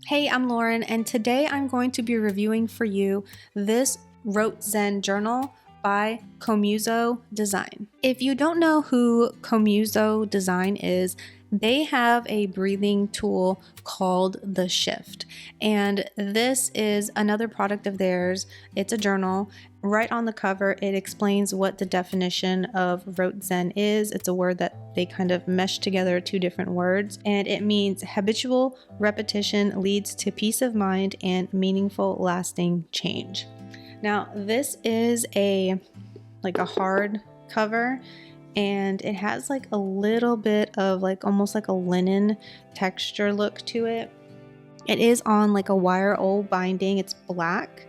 Hey, I'm Lauren, and today I'm going to be reviewing for you this Rotezen Journal by Komuso Design. If you don't know who Komuso Design is, they have a breathing tool called the Shift, and this is another product of theirs. It's a journal. Right on the cover, it explains what the definition of Rotezen is. It's a word that they kind of mesh together, two different words, and it means habitual repetition leads to peace of mind and meaningful, lasting change. Now, this is a hard cover, and it has like a little bit of almost like a linen texture look to it. It is on like a wire old binding. It's black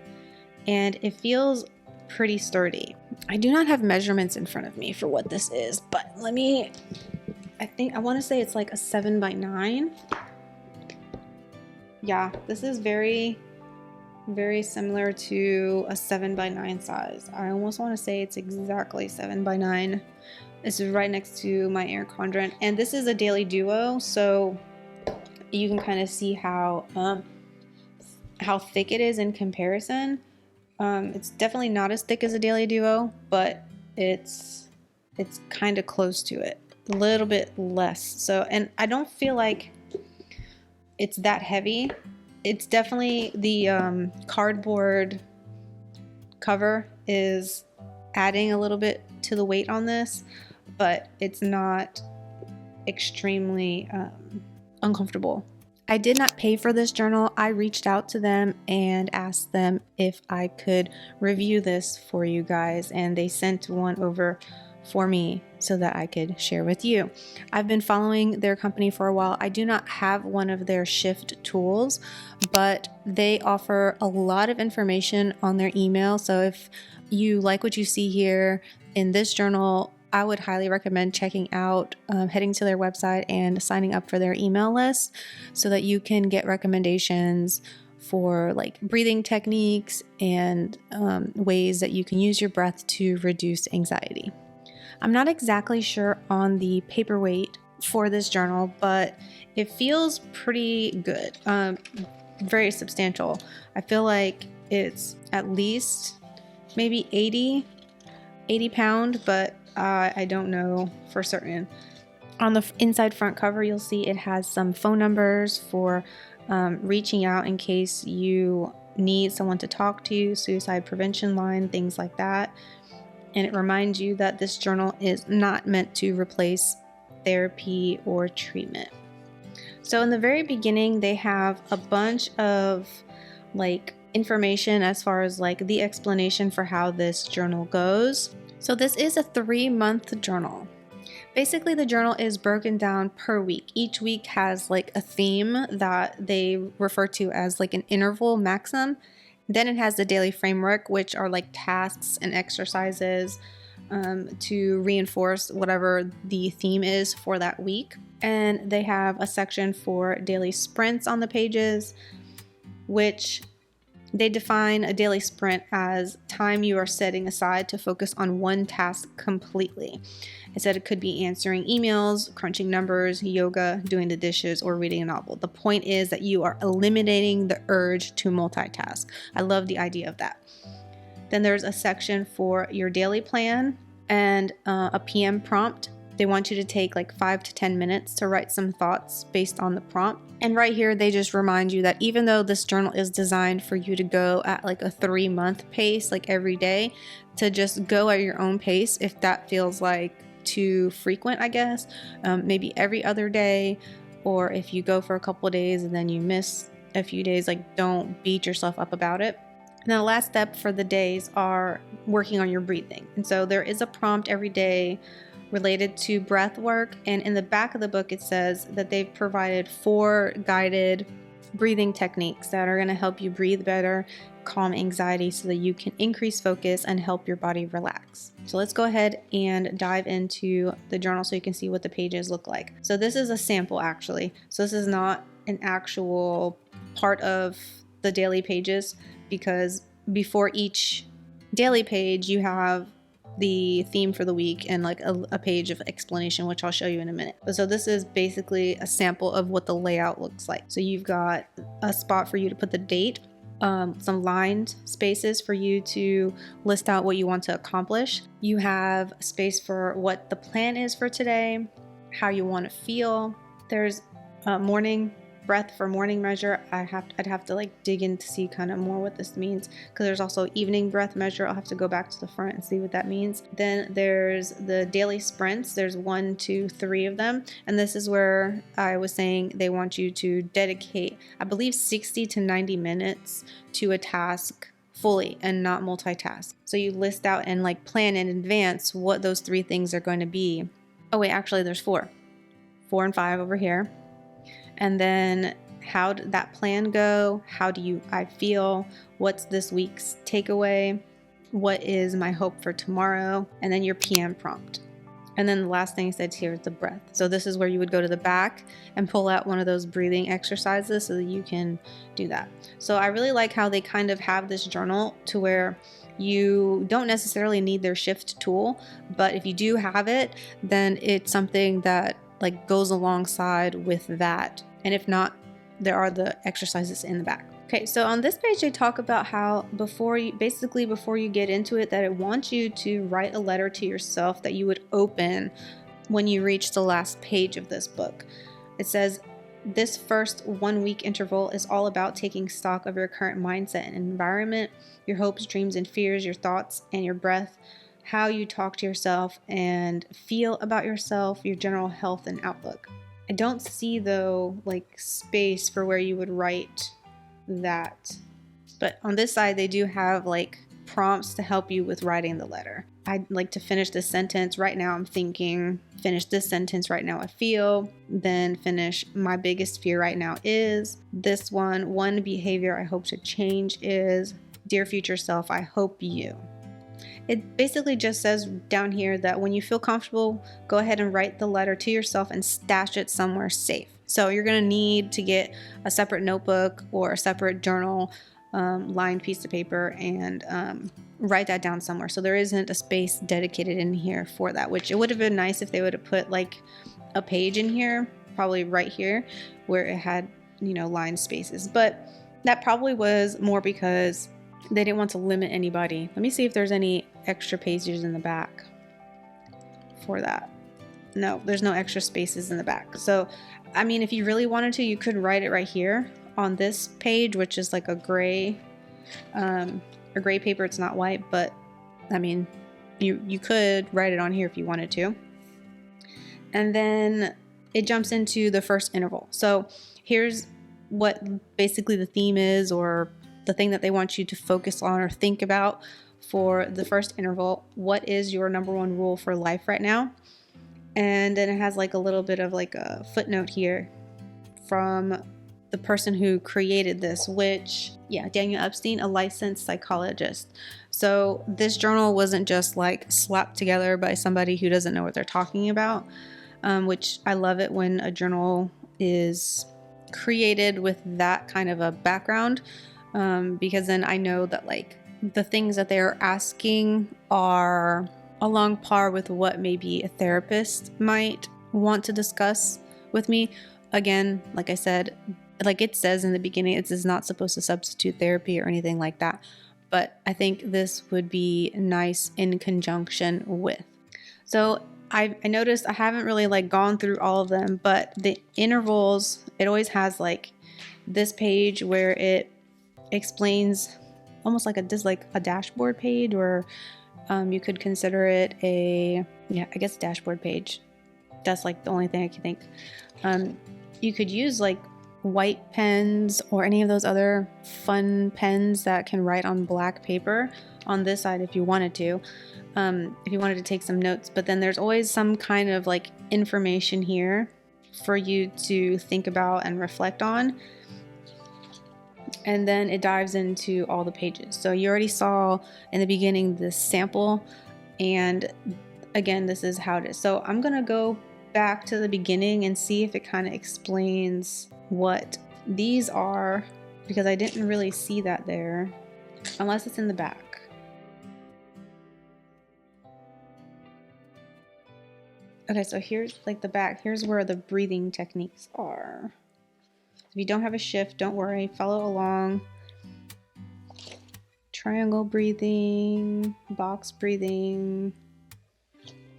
and it feels pretty sturdy. I do not have measurements in front of me for what this is, but I want to say it's like a 7x9. Yeah, this is very similar to a 7x9 size. I almost want to say it's exactly 7x9. This is right next to my air quadrant, and this is a daily duo, so you can kind of see how thick it is in comparison. It's definitely not as thick as a daily duo, but it's kind of close to it, a little bit less. So, and I don't feel like it's that heavy. It's definitely the cardboard cover is adding a little bit to the weight on this, but it's not extremely uncomfortable. I did not pay for this journal. I reached out to them and asked them if I could review this for you guys, and they sent one over for me so that I could share with you. I've been following their company for a while. I do not have one of their Shift tools, but they offer a lot of information on their email. So if you like what you see here in this journal, I would highly recommend checking out, heading to their website and signing up for their email list so that you can get recommendations for like breathing techniques and ways that you can use your breath to reduce anxiety. I'm not exactly sure on the paperweight for this journal, but it feels pretty good, very substantial. I feel like it's at least maybe 80 pound, but I don't know for certain. On the inside front cover, you'll see it has some phone numbers for reaching out in case you need someone to talk to, suicide prevention line, things like that. And it reminds you that this journal is not meant to replace therapy or treatment. So in the very beginning, they have a bunch of information as far as the explanation for how this journal goes. So this is a 3-month journal. Basically, the journal is broken down per week. Each week has a theme that they refer to as an interval maxim. Then it has the daily framework, which are tasks and exercises to reinforce whatever the theme is for that week. And they have a section for daily sprints on the pages, which they define a daily sprint as time you are setting aside to focus on one task completely. It said it could be answering emails, crunching numbers, yoga, doing the dishes, or reading a novel. The point is that you are eliminating the urge to multitask. I love the idea of that. Then there's a section for your daily plan and a PM prompt. They want you to take 5 to 10 minutes to write some thoughts based on the prompt. And right here, they just remind you that even though this journal is designed for you to go at a 3-month pace, every day, to just go at your own pace if that feels too frequent, I guess. Maybe every other day, or if you go for a couple of days and then you miss a few days, don't beat yourself up about it. And the last step for the days are working on your breathing. And so there is a prompt every day related to breath work, and in the back of the book it says that they've provided 4 guided breathing techniques that are going to help you breathe better, calm anxiety so that you can increase focus and help your body relax. So let's go ahead and dive into the journal so you can see what the pages look like. So this is a sample actually. So this is not an actual part of the daily pages, because before each daily page you have the theme for the week and like a page of explanation, which I'll show you in a minute. So this is basically a sample of what the layout looks like. So you've got a spot for you to put the date, some lined spaces for you to list out what you want to accomplish. You have a space for what the plan is for today, how you want to feel. There's morning breath for morning measure. I'd have to like dig in to see kind of more what this means, because there's also evening breath measure. I'll have to go back to the front and see what that means. Then there's the daily sprints. There's 1, 2, 3 of them, and this is where I was saying they want you to dedicate, I believe, 60 to 90 minutes to a task fully and not multitask. So you list out and like plan in advance what those 3 things are going to be. Oh wait, actually there's 4 and 5 over here. And then how did that plan go? How do I feel? What's this week's takeaway? What is my hope for tomorrow? And then your PM prompt. And then the last thing I said here is the breath. So this is where you would go to the back and pull out one of those breathing exercises so that you can do that. So I really like how they kind of have this journal to where you don't necessarily need their shift tool, but if you do have it, then it's something that like goes alongside with that. And if not, there are the exercises in the back. Okay, so on this page, they talk about how before you get into it, that it wants you to write a letter to yourself that you would open when you reach the last page of this book. It says, this first 1 week interval is all about taking stock of your current mindset and environment, your hopes, dreams, and fears, your thoughts, and your breath, how you talk to yourself and feel about yourself, your general health and outlook. I don't see, though, like space for where you would write that. But on this side, they do have like prompts to help you with writing the letter. I'd like to finish this sentence. Right now I'm thinking, finish this sentence. Right now I feel. Then finish, my biggest fear right now is. This one behavior I hope to change is. Dear future self, I hope you. It basically just says down here that when you feel comfortable, go ahead and write the letter to yourself and stash it somewhere safe. So you're going to need to get a separate notebook or a separate journal, lined piece of paper, and write that down somewhere. So there isn't a space dedicated in here for that, which it would have been nice if they would have put like a page in here, probably right here, where it had, lined spaces. But that probably was more because they didn't want to limit anybody. Let me see if there's any extra pages in the back for that. No, there's no extra spaces in the back. So, I mean, if you really wanted to, you could write it right here on this page, which is like a gray paper. It's not white, but I mean, you could write it on here if you wanted to. And then it jumps into the first interval. So here's what basically the theme is, or the thing that they want you to focus on or think about for the first interval. What is your number 1 rule for life right now? And then it has like a little bit of like a footnote here from the person who created this, which, Daniel Epstein, a licensed psychologist. So this journal wasn't just like slapped together by somebody who doesn't know what they're talking about, which I love it when a journal is created with that kind of a background. Because then I know that like the things that they're asking are along par with what maybe a therapist might want to discuss with me. Again, like I said, like it says in the beginning, it is not supposed to substitute therapy or anything like that. But I think this would be nice in conjunction with. So I noticed I haven't really like gone through all of them, but the intervals, it always has like this page where it explains almost like a dashboard page, or you could consider it a dashboard page. That's like the only thing I can think. You could use like white pens or any of those other fun pens that can write on black paper on this side if you wanted to. If you wanted to take some notes, but then there's always some kind of like information here for you to think about and reflect on. And then it dives into all the pages. So you already saw in the beginning this sample, and again, this is how it is. So I'm gonna go back to the beginning and see if it kind of explains what these are, because I didn't really see that there, unless it's in the back. Okay, so here's like the back. Here's where the breathing techniques are. If you don't have a shift, don't worry. Follow along. Triangle breathing, box breathing,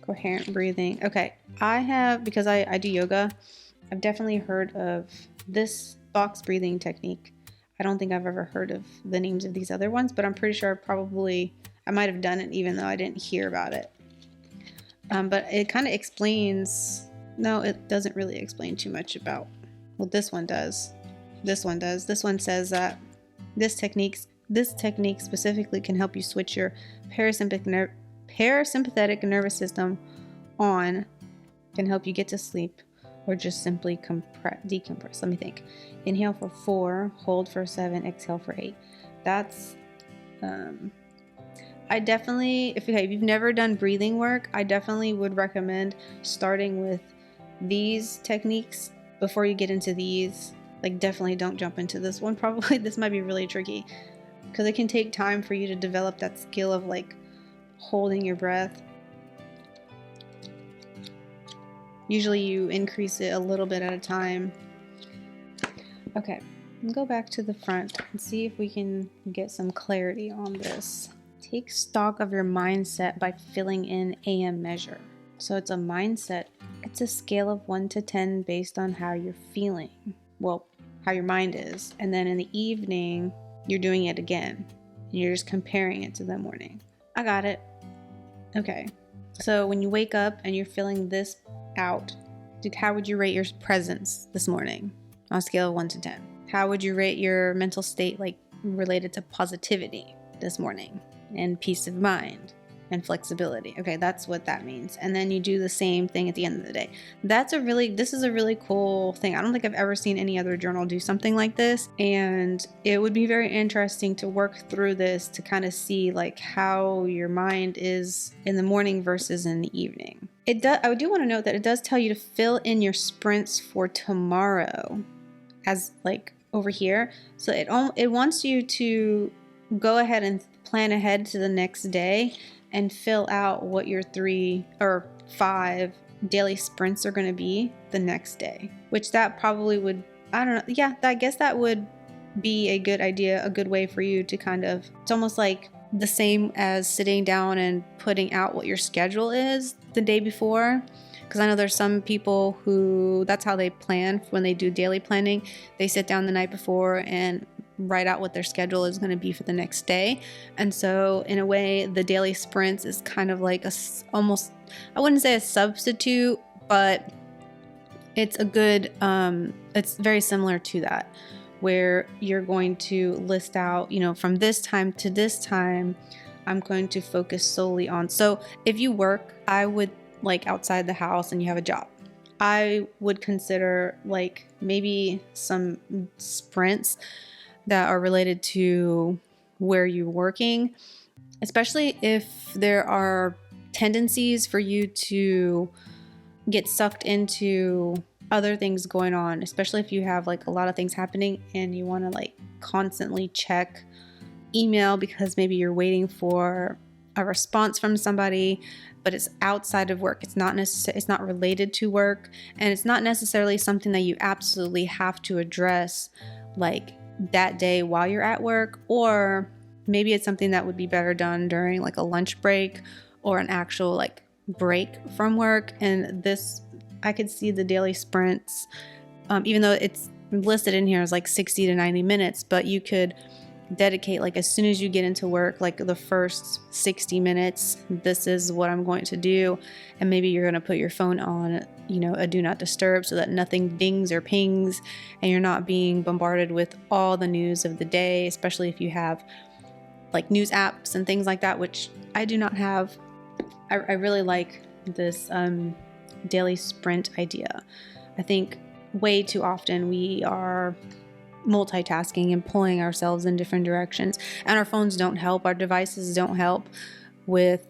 coherent breathing. Okay, I have, because I do yoga, I've definitely heard of this box breathing technique. I don't think I've ever heard of the names of these other ones, but I'm pretty sure I might have done it even though I didn't hear about it. But it kind of explains, no, it doesn't really explain too much about, well, this one does. This one does. This one says that this technique specifically can help you switch your parasympathetic nervous system on, can help you get to sleep, or just simply decompress. Let me think. Inhale for 4, hold for 7, exhale for 8. That's I definitely, if you've never done breathing work, I definitely would recommend starting with these techniques before you get into these. Like, definitely don't jump into this one. Probably this might be really tricky because it can take time for you to develop that skill of like holding your breath. Usually you increase it a little bit at a time. Okay, go back to the front and see if we can get some clarity on this. Take stock of your mindset by filling in AM measure. So it's a mindset. It's a scale of 1 to 10 based on how you're feeling. Well, how your mind is. And then in the evening, you're doing it again. And you're just comparing it to the morning. I got it. Okay. So when you wake up and you're feeling this out, how would you rate your presence this morning on a scale of 1 to 10? How would you rate your mental state, like related to positivity this morning and peace of mind and flexibility? Okay, that's what that means. And then you do the same thing at the end of the day. This is a really cool thing. I don't think I've ever seen any other journal do something like this. And it would be very interesting to work through this to kind of see like how your mind is in the morning versus in the evening. I do want to note that it does tell you to fill in your sprints for tomorrow as like over here. So it wants you to go ahead and plan ahead to the next day and fill out what your 3 or 5 daily sprints are going to be the next day, which that probably would, I don't know. Yeah, I guess that would be a good idea, a good way for you to kind of, it's almost like the same as sitting down and putting out what your schedule is the day before. Because I know there's some people who, that's how they plan when they do daily planning. They sit down the night before and write out what their schedule is going to be for the next day. And so in a way, the daily sprints is kind of like almost, I wouldn't say a substitute, but it's a good, it's very similar to that, where you're going to list out, from this time to this time, I'm going to focus solely on. So if you work, I would, like outside the house and you have a job, I would consider like maybe some sprints that are related to where you're working, especially if there are tendencies for you to get sucked into other things going on, especially if you have like a lot of things happening and you want to like constantly check email because maybe you're waiting for a response from somebody, but it's outside of work. It's not related to work, and it's not necessarily something that you absolutely have to address like that day while you're at work, or maybe it's something that would be better done during like a lunch break or an actual like break from work. And this, I could see the daily sprints, even though it's listed in here as like 60 to 90 minutes, but you could dedicate like as soon as you get into work, like the first 60 minutes, this is what I'm going to do. And maybe you're going to put your phone on, a do not disturb so that nothing dings or pings and you're not being bombarded with all the news of the day, especially if you have like news apps and things like that, which I do not have. I really like this daily sprint idea. I think way too often we are multitasking and pulling ourselves in different directions, and our phones don't help, our devices don't help with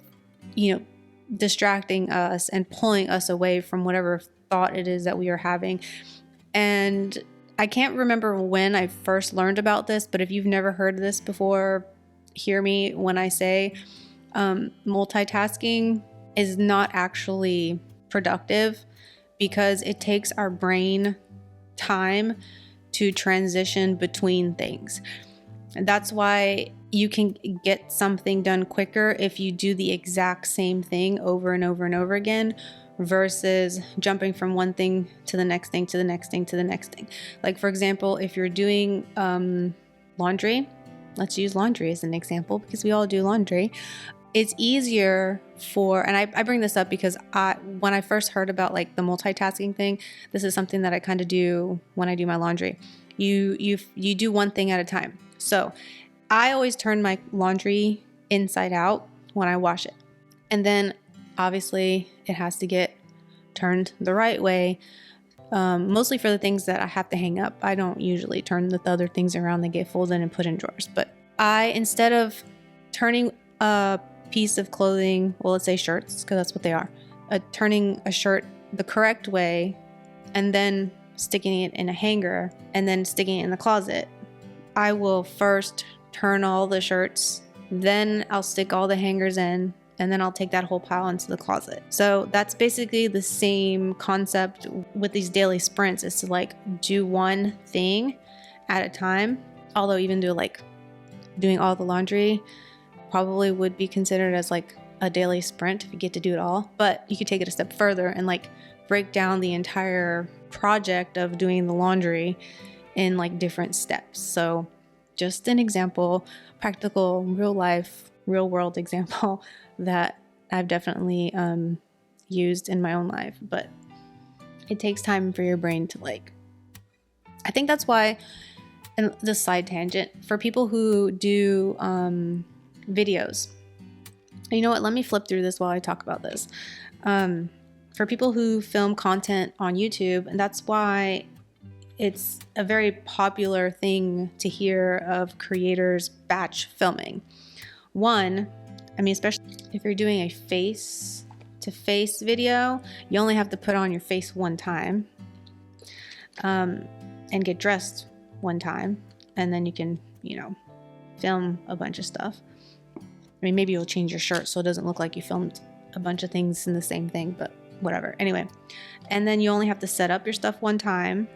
distracting us and pulling us away from whatever thought it is that we are having. And I can't remember when I first learned about this, but if you've never heard this before, hear me when I say multitasking is not actually productive because it takes our brain time to transition between things. And that's why you can get something done quicker if you do the exact same thing over and over and over again versus jumping from one thing to the next thing to the next thing to the next thing. Like, for example, if you're doing laundry, let's use laundry as an example because we all do laundry. It's easier for, and I bring this up because when I first heard about like the multitasking thing, this is something that I kind of do when I do my laundry. You do one thing at a time. So I always turn my laundry inside out when I wash it. And then obviously it has to get turned the right way, mostly for the things that I have to hang up. I don't usually turn the other things around. They get folded and put in drawers. But instead of turning a piece of clothing, well, let's say shirts, because that's what they are, turning a shirt the correct way and then sticking it in a hanger and then sticking it in the closet, I will first turn all the shirts, then I'll stick all the hangers in, and then I'll take that whole pile into the closet. So that's basically the same concept with these daily sprints, is to like do one thing at a time. Although even doing all the laundry probably would be considered as like a daily sprint if you get to do it all. But you could take it a step further and like break down the entire project of doing the laundry in like different steps. So just an example, practical, real life, real world example that I've definitely used in my own life. But it takes time for your brain to like, I think that's why, and the side tangent, for people who do videos, you know what, let me flip through this while I talk about this. For people who film content on YouTube, and that's why it's a very popular thing to hear of creators batch filming. One, I mean, especially if you're doing a face-to-face video, you only have to put on your face one time and get dressed one time, and then you can, film a bunch of stuff. I mean, maybe you'll change your shirt so it doesn't look like you filmed a bunch of things in the same thing, but whatever. Anyway, and then you only have to set up your stuff one time,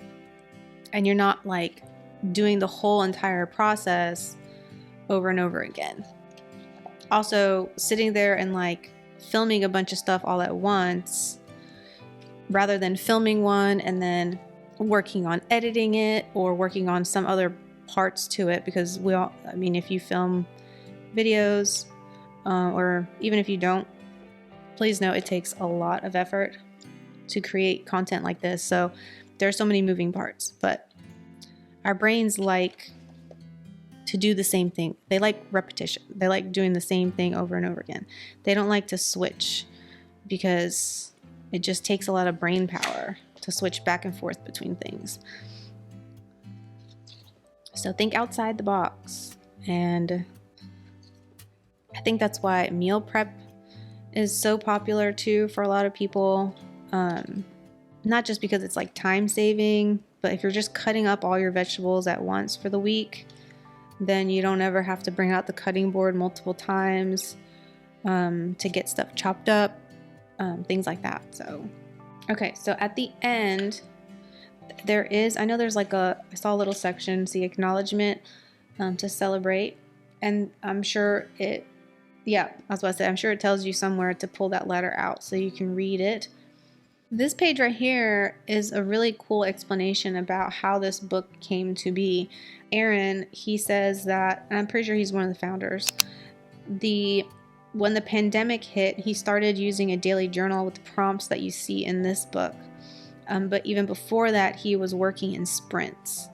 and you're not like doing the whole entire process over and over again. Also, sitting there and like filming a bunch of stuff all at once, rather than filming one and then working on editing it or working on some other parts to it, because if you film videos, or even if you don't, please know it takes a lot of effort to create content like this. So there's so many moving parts, but our brains like to do the same thing. They like repetition. They like doing the same thing over and over again. They don't like to switch because it just takes a lot of brain power to switch back and forth between things. So think outside the box. And I think that's why meal prep is so popular too for a lot of people. Not just because it's like time saving, but if you're just cutting up all your vegetables at once for the week, then you don't ever have to bring out the cutting board multiple times to get stuff chopped up, things like that. So, okay, so at the end, I know there's I saw a little section, see acknowledgement to celebrate, and I'm sure I'm sure it tells you somewhere to pull that letter out so you can read it. This page right here is a really cool explanation about how this book came to be. Aaron, he says that, and I'm pretty sure he's one of the founders, when the pandemic hit, he started using a daily journal with the prompts that you see in this book. But even before that, he was working in sprints.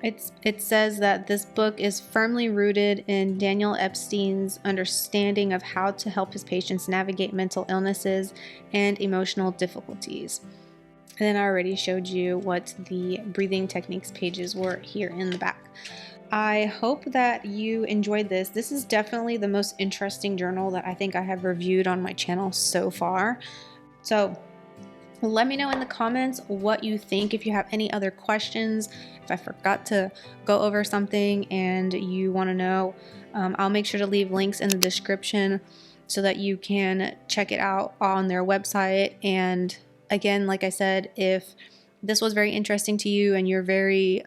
It says that this book is firmly rooted in Daniel Epstein's understanding of how to help his patients navigate mental illnesses and emotional difficulties. And then I already showed you what the breathing techniques pages were here in the back. I hope that you enjoyed this. This is definitely the most interesting journal that I think I have reviewed on my channel so far. So let me know in the comments what you think. If you have any other questions, if I forgot to go over something and you want to know, I'll make sure to leave links in the description so that you can check it out on their website. And again, like I said, if this was very interesting to you and you're very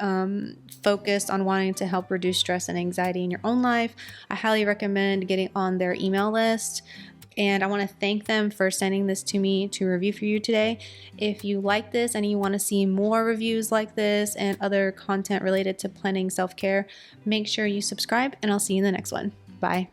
focused on wanting to help reduce stress and anxiety in your own life, I highly recommend getting on their email list. And I want to thank them for sending this to me to review for you today. If you like this and you want to see more reviews like this and other content related to planning self-care, make sure you subscribe, and I'll see you in the next one. Bye.